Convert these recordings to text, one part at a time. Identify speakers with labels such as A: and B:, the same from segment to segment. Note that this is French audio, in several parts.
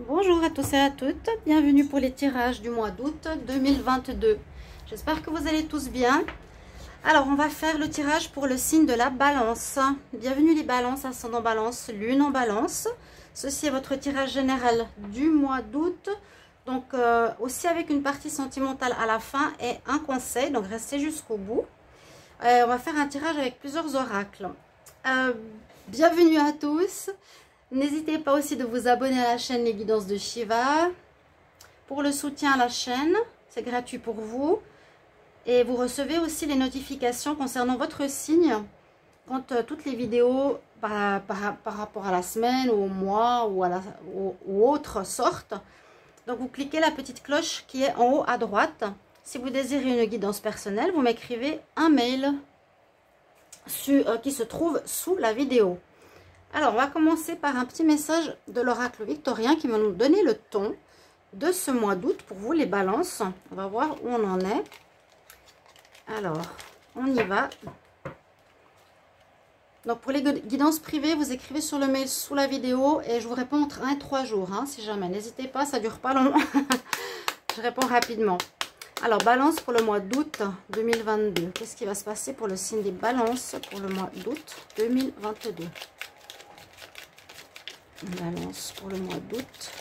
A: Bonjour à tous et à toutes, bienvenue pour les tirages du mois d'août 2022. J'espère que vous allez tous bien. Alors on va faire le tirage pour le signe de la balance. Bienvenue les balances, ascendant balance, lune en balance. Ceci est votre tirage général du mois d'août. Donc aussi avec une partie sentimentale à la fin et un conseil, donc restez jusqu'au bout. On va faire un tirage avec plusieurs oracles. Bienvenue à tous. N'hésitez pas aussi de vous abonner à la chaîne Les Guidances de Shiva. Pour le soutien à la chaîne, c'est gratuit pour vous. Et vous recevez aussi les notifications concernant votre signe quand toutes les vidéos par rapport à la semaine ou au mois ou autres sortent. Donc vous cliquez la petite cloche qui est en haut à droite. Si vous désirez une guidance personnelle, vous m'écrivez un mail qui se trouve sous la vidéo. Alors, on va commencer par un petit message de l'oracle victorien qui va nous donner le ton de ce mois d'août pour vous les balances. On va voir où on en est. Alors, on y va. Donc, pour les guidances privées, vous écrivez sur le mail sous la vidéo et je vous réponds entre 1 et 3 jours, hein, si jamais. N'hésitez pas, ça ne dure pas long. Je réponds rapidement. Alors, balance pour le mois d'août 2022. Qu'est-ce qui va se passer pour le signe des balances pour le mois d'août 2022? Balance pour le mois d'août.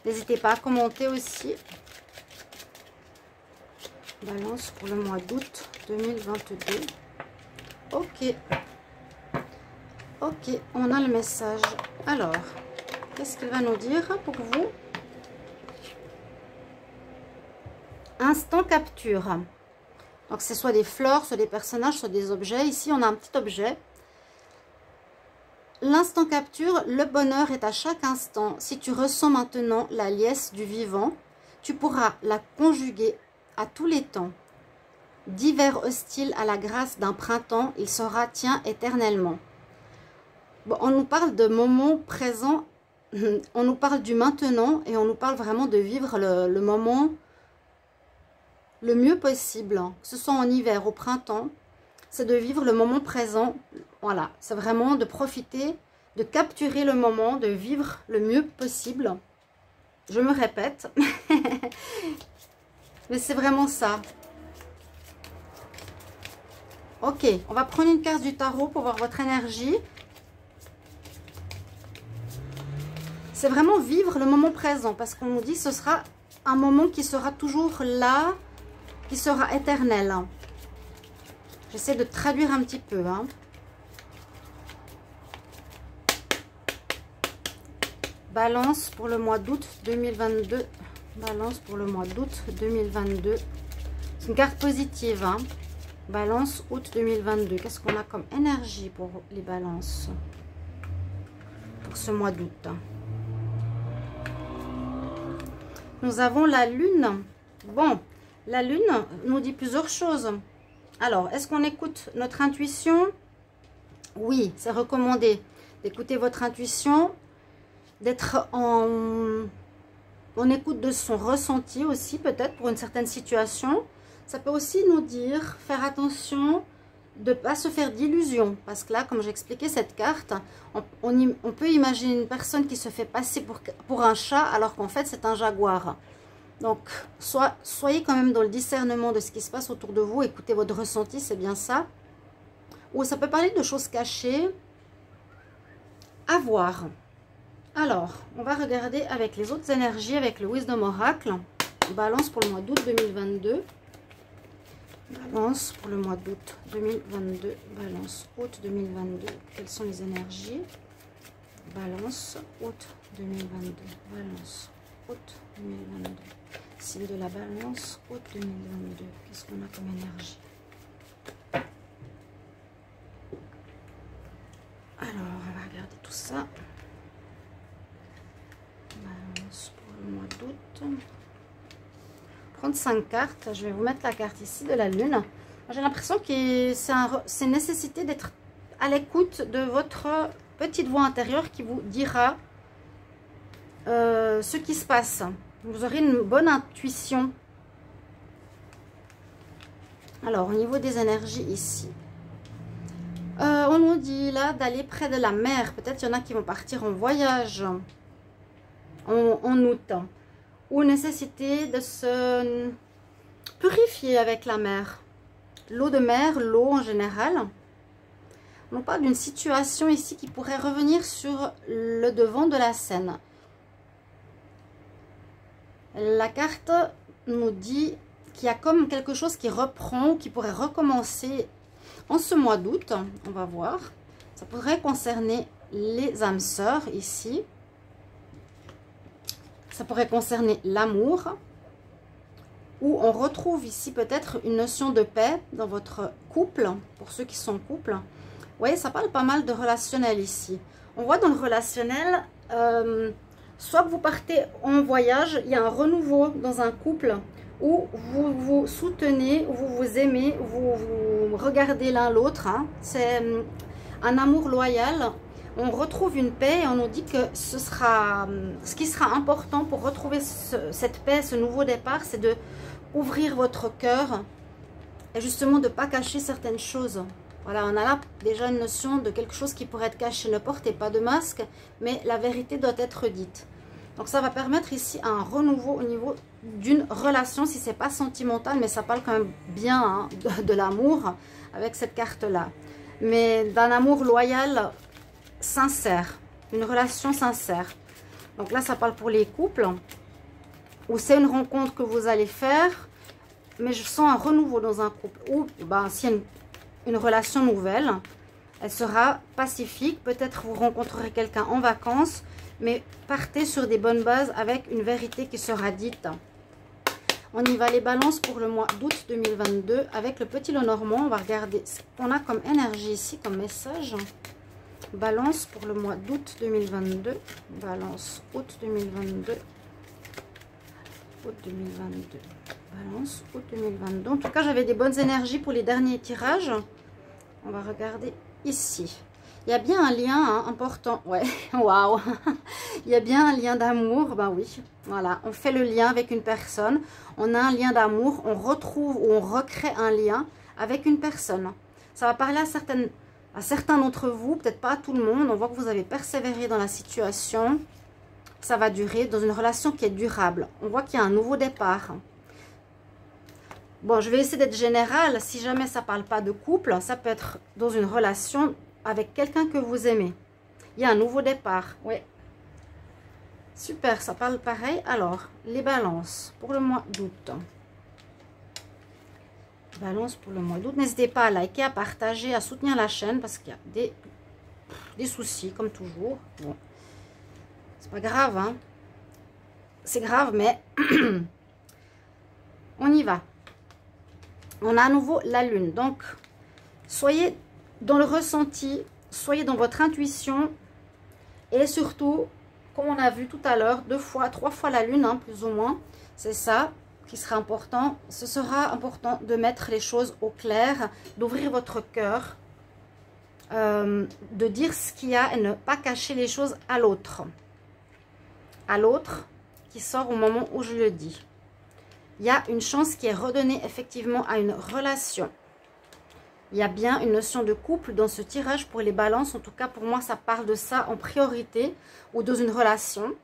A: N'hésitez pas à commenter aussi. Balance pour le mois d'août 2022. Ok. Ok, on a le message. Alors, qu'est-ce qu'il va nous dire pour vous? Instant capture. Donc, c'est soit des fleurs, soit des personnages, soit des objets. Ici, on a un petit objet. L'instant capture, le bonheur est à chaque instant. Si tu ressens maintenant la liesse du vivant, tu pourras la conjuguer à tous les temps. D'hiver hostile à la grâce d'un printemps, il sera tien éternellement. Bon, on nous parle de moments présents, on nous parle du maintenant et on nous parle vraiment de vivre le moment le mieux possible. Que ce soit en hiver, au printemps, c'est de vivre le moment présent. Voilà, c'est vraiment de profiter, de capturer le moment, de vivre le mieux possible. Je me répète, mais c'est vraiment ça. Ok, on va prendre une carte du tarot pour voir votre énergie. C'est vraiment vivre le moment présent parce qu'on nous dit que ce sera un moment qui sera toujours là, qui sera éternel. J'essaie de traduire un petit peu, hein. Balance pour le mois d'août 2022. Balance pour le mois d'août 2022. C'est une carte positive, hein. Balance août 2022. Qu'est-ce qu'on a comme énergie pour les balances pour ce mois d'août? Nous avons la lune. Bon, la lune nous dit plusieurs choses. Alors, est-ce qu'on écoute notre intuition? Oui, c'est recommandé d'écouter votre intuition, d'être en écoute de son ressenti aussi, peut-être pour une certaine situation. Ça peut aussi nous dire, faire attention de ne pas se faire d'illusions. Parce que là, comme j'expliquais cette carte, on peut imaginer une personne qui se fait passer pour un chat alors qu'en fait c'est un jaguar. Donc, soyez quand même dans le discernement de ce qui se passe autour de vous. Écoutez votre ressenti, c'est bien ça. Ou ça peut parler de choses cachées. À voir. Alors, on va regarder avec les autres énergies, avec le Wisdom Oracle. Balance pour le mois d'août 2022. Balance pour le mois d'août 2022. Balance août 2022. Quelles sont les énergies? Balance août 2022. Balance août 2022. Signe de la balance, août 2022. Qu'est-ce qu'on a comme énergie? Alors, on va regarder tout ça. Balance pour le mois d'août. Prendre 5 cartes. Je vais vous mettre la carte ici de la lune. J'ai l'impression que c'est une nécessité d'être à l'écoute de votre petite voix intérieure qui vous dira ce qui se passe. Vous aurez une bonne intuition. Alors, au niveau des énergies ici. On nous dit là d'aller près de la mer. Peut-être il y en a qui vont partir en voyage. en août, ou nécessité de se purifier avec la mer. L'eau de mer, l'eau en général. On parle d'une situation ici qui pourrait revenir sur le devant de la scène. La carte nous dit qu'il y a comme quelque chose qui reprend, qui pourrait recommencer en ce mois d'août. On va voir. Ça pourrait concerner les âmes sœurs ici. Ça pourrait concerner l'amour. Où on retrouve ici peut-être une notion de paix dans votre couple, pour ceux qui sont en couple. Vous voyez, ça parle pas mal de relationnel ici. On voit dans le relationnel, soit que vous partez en voyage, il y a un renouveau dans un couple où vous vous soutenez, où vous vous aimez, où vous regardez l'un l'autre. Hein. C'est un amour loyal. On retrouve une paix et on nous dit que ce qui sera important pour retrouver cette paix, ce nouveau départ, c'est de ouvrir votre cœur et justement de ne pas cacher certaines choses. Voilà, on a là déjà une notion de quelque chose qui pourrait être caché. Ne portez pas de masque, mais la vérité doit être dite. Donc ça va permettre ici un renouveau au niveau d'une relation, si ce n'est pas sentimental, mais ça parle quand même bien hein, de l'amour avec cette carte-là. Mais d'un amour loyal, sincère, une relation sincère. Donc là, ça parle pour les couples, où c'est une rencontre que vous allez faire, mais je sens un renouveau dans un couple, ou ben, s'il y a une relation nouvelle, elle sera pacifique, peut-être vous rencontrerez quelqu'un en vacances, mais partez sur des bonnes bases avec une vérité qui sera dite. On y va les balances pour le mois d'août 2022 avec le petit Lenormand. On va regarder ce qu'on a comme énergie ici, comme message. Balance pour le mois d'août 2022. Balance août 2022. Août 2022. Balance août 2022. En tout cas, j'avais des bonnes énergies pour les derniers tirages. On va regarder ici. Il y a bien un lien hein, important. Ouais, waouh. Il y a bien un lien d'amour. Ben oui, voilà. On fait le lien avec une personne. On a un lien d'amour. On retrouve ou on recrée un lien avec une personne. Ça va parler à certains d'entre vous, peut-être pas à tout le monde. On voit que vous avez persévéré dans la situation. Ça va durer dans une relation qui est durable. On voit qu'il y a un nouveau départ. Bon, je vais essayer d'être générale. Si jamais ça ne parle pas de couple, ça peut être dans une relation avec quelqu'un que vous aimez. Il y a un nouveau départ. Oui. Super, ça parle pareil. Alors, les balances pour le mois d'août. Balance pour le mois d'août. N'hésitez pas à liker, à partager, à soutenir la chaîne parce qu'il y a des soucis, comme toujours. Bon. C'est pas grave, hein. C'est grave, mais on y va. On a à nouveau la lune. Donc, soyez dans le ressenti, soyez dans votre intuition. Et surtout, comme on a vu tout à l'heure, 2 fois, 3 fois la lune, hein, plus ou moins. C'est ça qui sera important. Ce sera important de mettre les choses au clair, d'ouvrir votre cœur, de dire ce qu'il y a et ne pas cacher les choses à l'autre. À l'autre qui sort au moment où je le dis. Il y a une chance qui est redonnée effectivement à une relation. Il y a bien une notion de couple dans ce tirage pour les balances. En tout cas, pour moi, ça parle de ça en priorité. Ou dans une relation.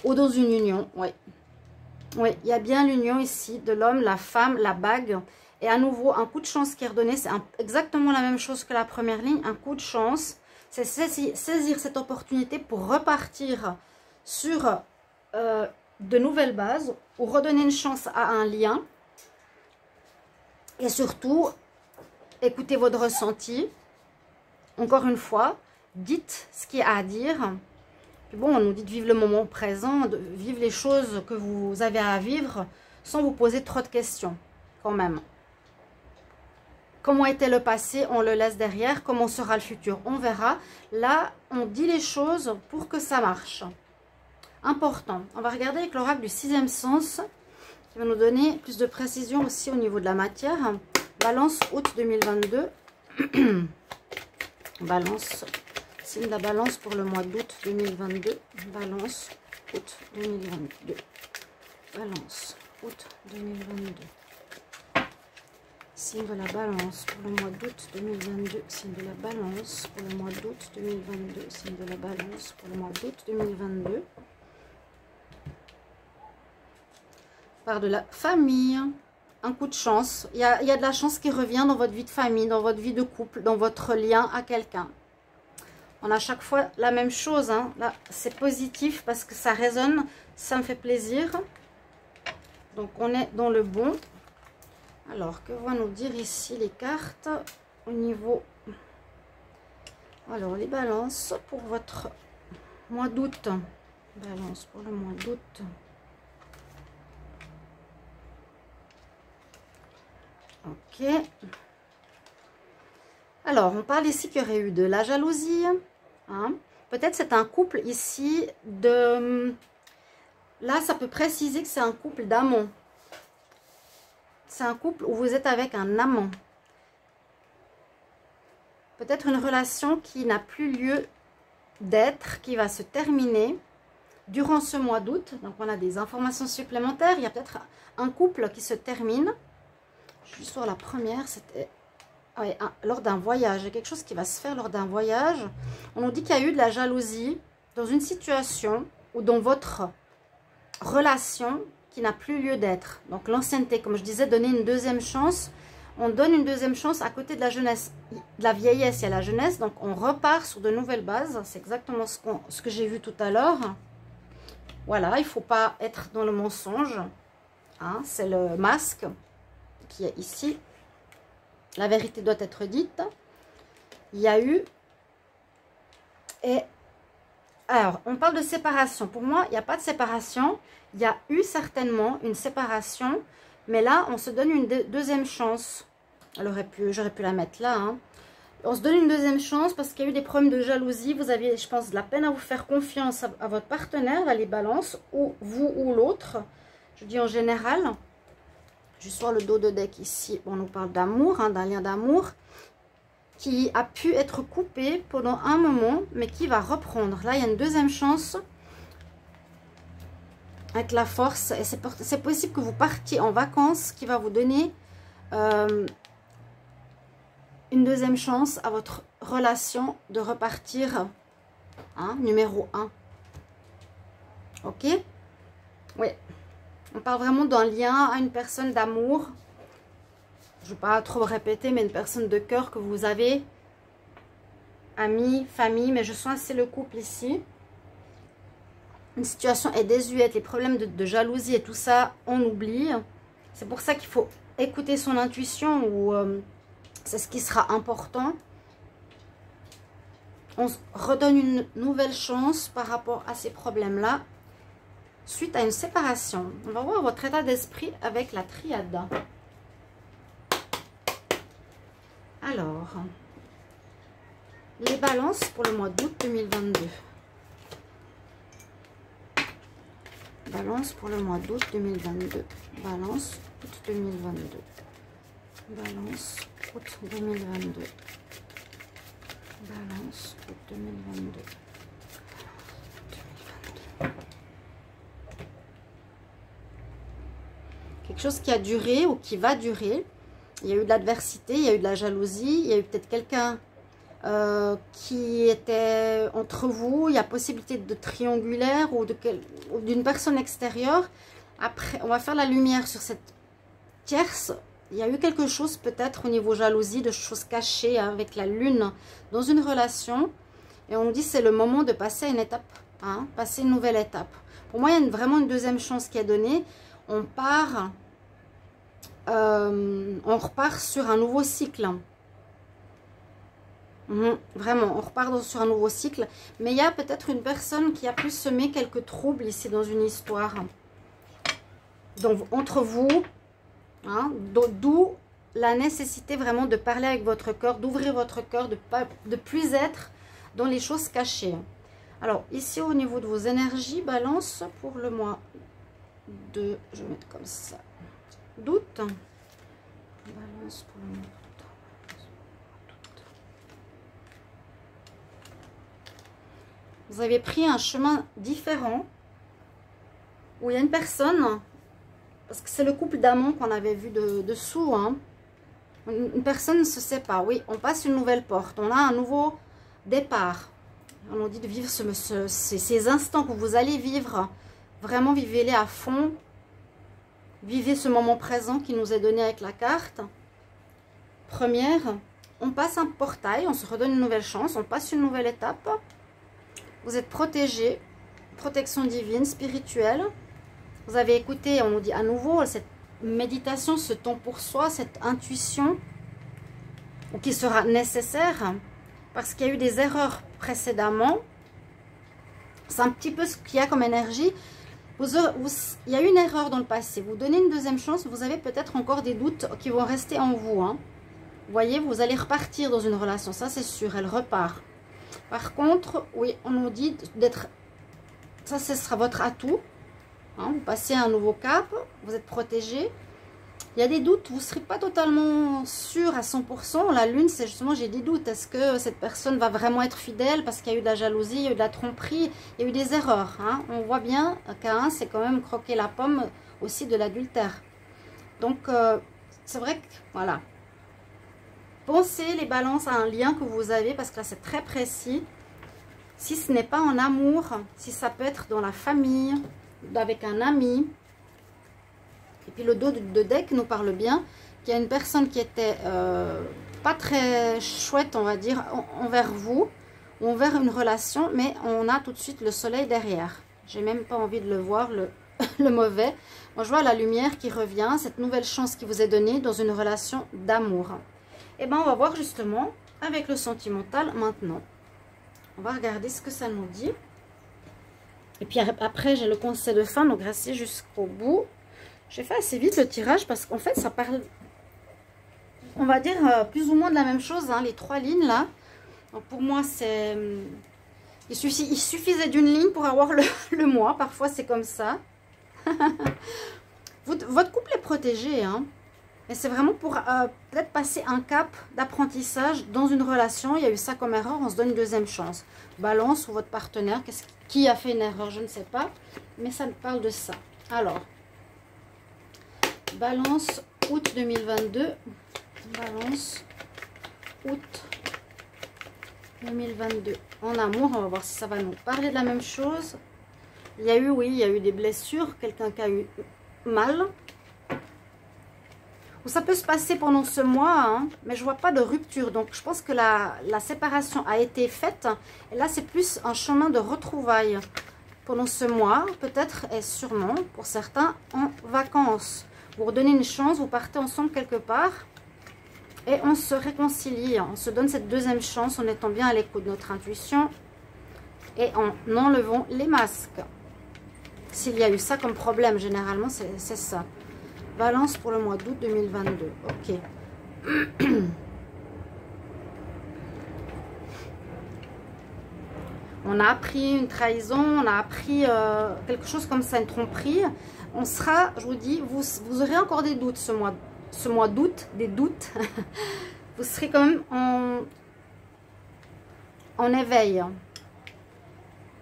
A: Ou dans une union. Oui. Oui, il y a bien l'union ici de l'homme, la femme, la bague. Et à nouveau, un coup de chance qui est redonné. C'est exactement la même chose que la première ligne. Un coup de chance. C'est saisir cette opportunité pour repartir sur de nouvelles bases. Ou redonner une chance à un lien. Et surtout, écoutez votre ressenti. Encore une fois, dites ce qu'il y a à dire. Puis bon, on nous dit de vivre le moment présent, de vivre les choses que vous avez à vivre sans vous poser trop de questions, quand même. Comment était le passé? On le laisse derrière. Comment sera le futur? On verra. Là, on dit les choses pour que ça marche. Important. On va regarder avec l'oracle du 6e sens, qui va nous donner plus de précision aussi au niveau de la matière. Balance août 2022. Balance, signe de la balance pour le mois d'août 2022. Balance août 2022. Balance août 2022. Signe de la balance pour le mois d'août 2022. Signe de la balance pour le mois d'août 2022. Signe de la balance pour le mois d'août 2022. par de la famille, un coup de chance. Il y a de la chance qui revient dans votre vie de famille, dans votre vie de couple, dans votre lien à quelqu'un. On a à chaque fois la même chose, hein. Là, c'est positif parce que ça résonne, ça me fait plaisir. Donc, on est dans le bon. Alors, que vont nous dire ici les cartes au niveau... Alors, les balances pour votre mois d'août. Balance pour le mois d'août. Ok. Alors, on parle ici qu'il y aurait eu de la jalousie. Hein. Peut-être c'est un couple ici de... Là, ça peut préciser que c'est un couple d'amants. C'est un couple où vous êtes avec un amant. Peut-être une relation qui n'a plus lieu d'être, qui va se terminer durant ce mois d'août. Donc, on a des informations supplémentaires. Il y a peut-être un couple qui se termine. Je suis sur la première, c'était... Ouais, lors d'un voyage, il y a quelque chose qui va se faire lors d'un voyage. On nous dit qu'il y a eu de la jalousie dans une situation ou dans votre relation qui n'a plus lieu d'être. Donc l'ancienneté, comme je disais, donner une deuxième chance. On donne une deuxième chance à côté de la jeunesse. De la vieillesse, il y a la jeunesse. Donc on repart sur de nouvelles bases. C'est exactement ce que j'ai vu tout à l'heure. Voilà, il ne faut pas être dans le mensonge. Hein, c'est le masque qui est ici. La vérité doit être dite. Il y a eu... Et alors, on parle de séparation. Pour moi, il n'y a pas de séparation. Il y a eu certainement une séparation. Mais là, on se donne une deuxième chance. J'aurais pu la mettre là. Hein. On se donne une deuxième chance parce qu'il y a eu des problèmes de jalousie. Vous aviez, je pense, de la peine à vous faire confiance à votre partenaire, là, les balances, ou vous ou l'autre. Je dis en général. Je suis sur le dos de deck ici. On nous parle d'amour, hein, d'un lien d'amour qui a pu être coupé pendant un moment, mais qui va reprendre. Là, il y a une deuxième chance avec la force. Et c'est possible que vous partiez en vacances, qui va vous donner une deuxième chance à votre relation de repartir, hein, numéro 1. Ok? Oui. On parle vraiment d'un lien à une personne d'amour. Je ne vais pas trop répéter, mais une personne de cœur que vous avez. Amis, famille, mais je sens c'est le couple ici. Une situation est désuète, les problèmes de jalousie et tout ça, on oublie. C'est pour ça qu'il faut écouter son intuition ou c'est ce qui sera important. On se redonne une nouvelle chance par rapport à ces problèmes-là. Suite à une séparation. On va voir votre état d'esprit avec la triade. Alors, les balances pour le mois d'août 2022. Balance pour le mois d'août 2022. Balance août 2022. Balance août 2022. Balance août 2022. Quelque chose qui a duré ou qui va durer. Il y a eu de l'adversité, il y a eu de la jalousie, il y a eu peut-être quelqu'un qui était entre vous. Il y a possibilité de triangulaire ou d'une personne extérieure. Après, on va faire la lumière sur cette tierce. Il y a eu quelque chose peut-être au niveau jalousie, de choses cachées avec la lune dans une relation. Et on nous dit c'est le moment de passer à une étape, hein, passer une nouvelle étape. Pour moi, il y a vraiment une deuxième chance qui est donnée. On part, on repart sur un nouveau cycle. Vraiment, on repart sur un nouveau cycle. Mais il y a peut-être une personne qui a pu semer quelques troubles ici dans une histoire. Donc, entre vous, hein, d'où la nécessité vraiment de parler avec votre cœur, d'ouvrir votre cœur, de plus être dans les choses cachées. Alors, ici, au niveau de vos énergies, balance pour le mois de, je vais mettre comme ça, d'août. Balance pour le mois d'août. Vous avez pris un chemin différent où il y a une personne, parce que c'est le couple d'amants qu'on avait vu dessous, hein. Une personne se sépare, oui, on passe une nouvelle porte, on a un nouveau départ. On nous dit de vivre ces instants que vous allez vivre. Vraiment, vivez-les à fond. Vivez ce moment présent qui nous est donné avec la carte. Première, on passe un portail, on se redonne une nouvelle chance, on passe une nouvelle étape. Vous êtes protégé, protection divine, spirituelle. Vous avez écouté, on nous dit à nouveau, cette méditation, ce temps pour soi, cette intuition qui sera nécessaire parce qu'il y a eu des erreurs précédemment. C'est un petit peu ce qu'il y a comme énergie. Il y a eu une erreur dans le passé. Vous donnez une deuxième chance, vous avez peut-être encore des doutes qui vont rester en vous. Hein. Vous voyez, vous allez repartir dans une relation, ça c'est sûr, elle repart. Par contre, oui, on nous dit d'être... Ça, ce sera votre atout. Hein, vous passez à un nouveau cap, vous êtes protégé. Il y a des doutes, vous ne serez pas totalement sûr à 100%. La lune, c'est justement, j'ai des doutes. Est-ce que cette personne va vraiment être fidèle? Parce qu'il y a eu de la jalousie, il y a eu de la tromperie, il y a eu des erreurs. Hein. On voit bien qu'un, c'est quand même croquer la pomme aussi de l'adultère. Donc, c'est vrai que, voilà. Pensez les balances à un lien que vous avez, parce que là, c'est très précis. Si ce n'est pas en amour, si ça peut être dans la famille, avec un ami. Et puis le dos de deck nous parle bien qu'il y a une personne qui était pas très chouette, on va dire, envers vous, ou envers une relation, mais on a tout de suite le soleil derrière. J'ai même pas envie de le voir, le mauvais. Moi, je vois la lumière qui revient, cette nouvelle chance qui vous est donnée dans une relation d'amour. Et bien, on va voir justement avec le sentimental maintenant. On va regarder ce que ça nous dit. Et puis après, j'ai le conseil de fin, donc restez jusqu'au bout. J'ai fait assez vite le tirage parce qu'en fait, ça parle, on va dire, plus ou moins de la même chose, hein, les trois lignes là. Donc pour moi, c'est... Il suffisait d'une ligne pour avoir le mois. Parfois, c'est comme ça. Votre couple est protégé, hein. Et c'est vraiment pour peut-être passer un cap d'apprentissage dans une relation. Il y a eu ça comme erreur, on se donne une deuxième chance. Balance ou votre partenaire, qui a fait une erreur, je ne sais pas. Mais ça parle de ça. Alors, Balance, août 2022. Balance, août 2022. En amour, on va voir si ça va nous parler de la même chose. Il y a eu, oui, il y a eu des blessures. Quelqu'un qui a eu mal. Ou ça peut se passer pendant ce mois, hein, mais je vois pas de rupture. Donc, je pense que la séparation a été faite. Et là, c'est plus un chemin de retrouvailles pendant ce mois. Peut-être et sûrement, pour certains, en vacances. Vous redonnez une chance, vous partez ensemble quelque part. Et on se réconcilie. On se donne cette deuxième chance en étant bien à l'écoute de notre intuition. Et en enlevant les masques. S'il y a eu ça comme problème, généralement, c'est ça. Balance pour le mois d'août 2022. Ok. On a appris une trahison, on a appris quelque chose comme ça, une tromperie. On sera, je vous dis, vous aurez encore des doutes ce mois d'août, des doutes. Vous serez quand même en éveil.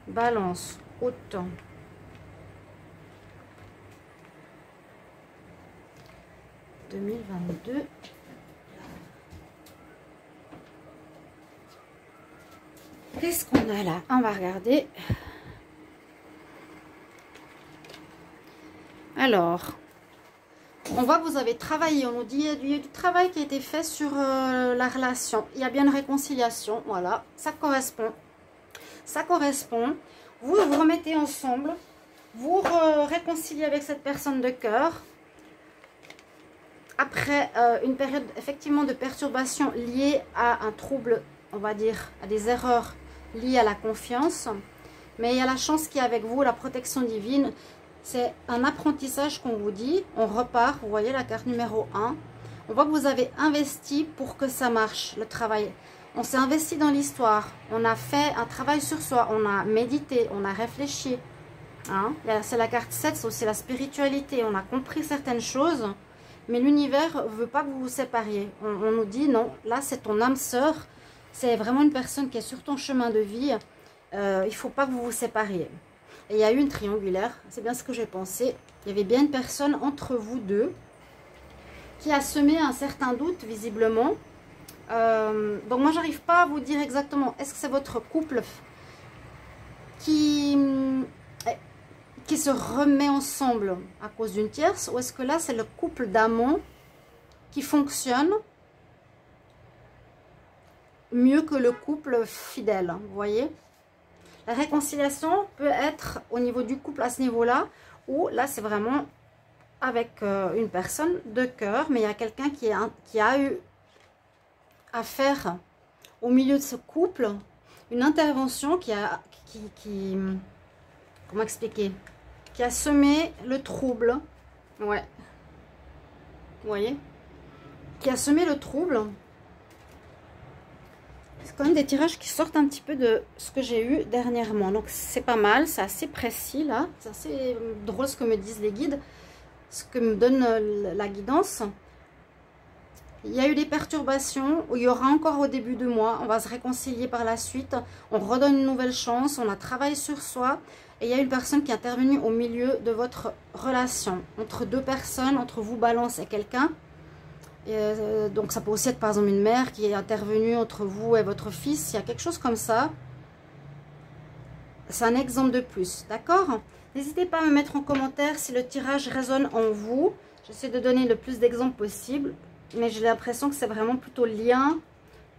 A: Balance, août. 2022. Qu'est-ce qu'on a là? On va regarder. Alors, on voit que vous avez travaillé. On nous dit qu'il y a du travail qui a été fait sur la relation. Il y a bien une réconciliation. Voilà, ça correspond. Ça correspond. Vous vous remettez ensemble. Vous réconciliez avec cette personne de cœur. Après une période effectivement de perturbation liée à un trouble, on va dire, à des erreurs liées à la confiance. Mais il y a la chance qui est avec vous, la protection divine. C'est un apprentissage qu'on vous dit. On repart, vous voyez la carte numéro 1. On voit que vous avez investi pour que ça marche, le travail. On s'est investi dans l'histoire. On a fait un travail sur soi. On a médité, on a réfléchi. Hein? C'est la carte 7, c'est aussi la spiritualité. On a compris certaines choses. Mais l'univers ne veut pas que vous vous sépariez. On nous dit non, là c'est ton âme sœur. C'est vraiment une personne qui est sur ton chemin de vie. Il ne faut pas que vous vous sépariez. Et il y a eu une triangulaire. C'est bien ce que j'ai pensé. Il y avait bien une personne entre vous deux qui a semé un certain doute visiblement. Donc moi j'arrive pas à vous dire exactement. Est-ce que c'est votre couple qui qui se remet ensemble à cause d'une tierce, ou est-ce que là c'est le couple d'amants qui fonctionne mieux que le couple fidèle, vous voyez? La réconciliation peut être au niveau du couple à ce niveau-là, ou là c'est vraiment avec une personne de cœur, mais il y a quelqu'un qui a eu à faire au milieu de ce couple une intervention comment expliquer, qui a semé le trouble, ouais, vous voyez, qui a semé le trouble. C'est quand même des tirages qui sortent un petit peu de ce que j'ai eu dernièrement, donc c'est pas mal, c'est assez précis là, c'est assez drôle ce que me disent les guides, ce que me donne la guidance. Il y a eu des perturbations, où il y aura encore au début du mois, on va se réconcilier par la suite, on redonne une nouvelle chance, on a travaillé sur soi, et il y a une personne qui est intervenue au milieu de votre relation, entre deux personnes, entre vous Balance et quelqu'un. Donc ça peut aussi être par exemple une mère qui est intervenue entre vous et votre fils, il y a quelque chose comme ça. C'est un exemple de plus, d'accord? N'hésitez pas à me mettre en commentaire si le tirage résonne en vous. J'essaie de donner le plus d'exemples possible, mais j'ai l'impression que c'est vraiment plutôt lien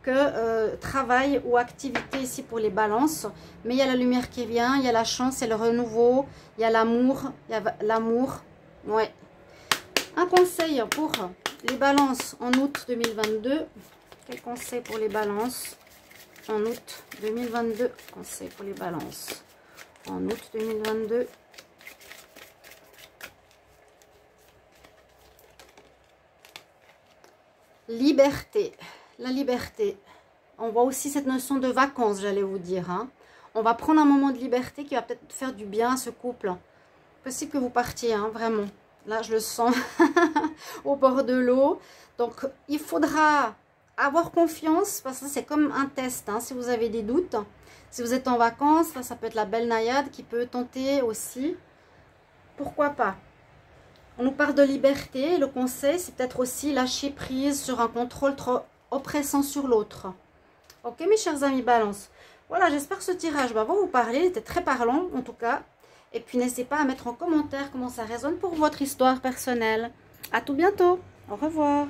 A: que travail ou activité ici pour les balances. Mais il y a la lumière qui vient, il y a la chance, il y a le renouveau, il y a l'amour, ouais. Un conseil pour les balances en août 2022. Quel conseil pour les balances en août 2022? Conseil pour les balances en août 2022. Liberté. La liberté. On voit aussi cette notion de vacances, j'allais vous dire. Hein. On va prendre un moment de liberté qui va peut-être faire du bien à ce couple. Possible que vous partiez, hein, vraiment. Là, je le sens au bord de l'eau. Donc, il faudra avoir confiance parce que c'est comme un test. Hein, si vous avez des doutes, si vous êtes en vacances, là, ça peut être la belle naïade qui peut tenter aussi. Pourquoi pas? On nous parle de liberté. Le conseil, c'est peut-être aussi lâcher prise sur un contrôle trop oppressant sur l'autre. Ok, mes chers amis Balance. Voilà, j'espère que ce tirage va vous parler. Il était très parlant, en tout cas. Et puis, n'hésitez pas à mettre en commentaire comment ça résonne pour votre histoire personnelle. À tout bientôt. Au revoir.